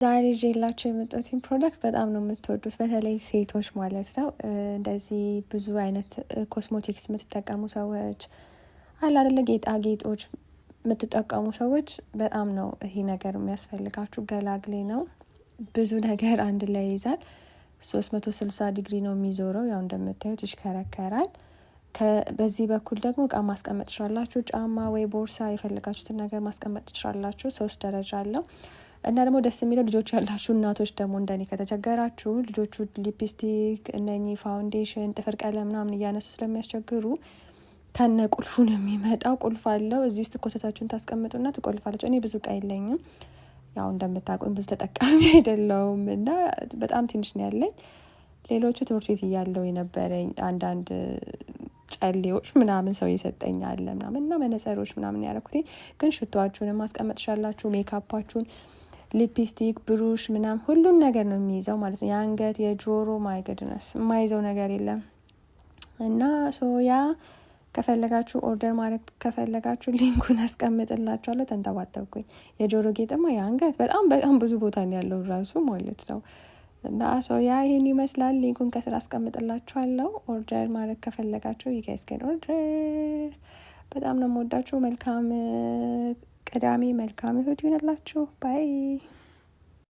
ዛሬ ይዤላችሁ የመጣሁት ፕሮዳክት በጣም ነው የምትወዱት፣ በተለይ ሴቶች ማለት ነው። እንደዚህ ብዙ አይነት ኮስሞቲክስ የምትጠቀሙ ሰዎች አለ አይደለ፣ ጌጣጌጦች የምትጠቀሙ ሰዎች በጣም ነው ይሄ ነገር የሚያስፈልጋችሁ። ገላግሌ ነው፣ ብዙ ነገር አንድ ላይ ይዛል። 360 ዲግሪ ነው የሚዞረው፣ ያው እንደምታዩት ይሽከረከራል። በዚህ በኩል ደግሞ እቃ ማስቀመጥ ትችላላችሁ፣ ጫማ ወይ ቦርሳ፣ የፈለጋችሁትን ነገር ማስቀመጥ ትችላላችሁ። 3 ደረጃ አለው። እና ደግሞ ደስ የሚለው ልጆች ያላችሁ እናቶች ደግሞ እንደኔ ከተቸገራችሁ ልጆቹ ሊፕስቲክ፣ እነኚህ ፋውንዴሽን፣ ጥፍር ቀለም ምናምን እያነሱ ስለሚያስቸግሩ ከነ ቁልፉ ነው የሚመጣው። ቁልፍ አለው። እዚህ ውስጥ ኮተታችሁን ታስቀምጡና ትቆልፋላችሁ። እኔ ብዙ እቃ የለኝም፣ ያው እንደምታውቁኝ ብዙ ተጠቃሚ አይደለሁም እና በጣም ትንሽ ነው ያለኝ። ሌሎቹ ትምህርት ቤት እያለሁ የነበረኝ አንዳንድ ጨሌዎች ምናምን ሰው የሰጠኝ አለ ምናምን እና መነጸሮች ምናምን ያደረኩት። ግን ሽቶአችሁንም ማስቀመጥ ትችላላችሁ፣ ሜካፓችሁን፣ ሊፕስቲክ፣ ብሩሽ ምናምን ሁሉን ነገር ነው የሚይዘው ማለት ነው። የአንገት፣ የጆሮ፣ ማይገድነስ የማይዘው ነገር የለም። እና ያ ከፈለጋችሁ ኦርደር ማድረግ ከፈለጋችሁ ሊንኩን አስቀምጥላችኋለሁ። ተንተባተብኩኝ። የጆሮ ጌጥማ የአንገት በጣም ብዙ ቦታ ያለው ራሱ ማለት ነው። እና ያ ይሄን ይመስላል። ሊንኩን ከስራ አስቀምጥላችኋለሁ። ኦርደር ማድረግ ከፈለጋችሁ ይጋይስከን ኦርደር። በጣም ነው የምወዳችሁ። መልካም ቅዳሜ፣ መልካም እሁድ ይሁንላችሁ። ባይ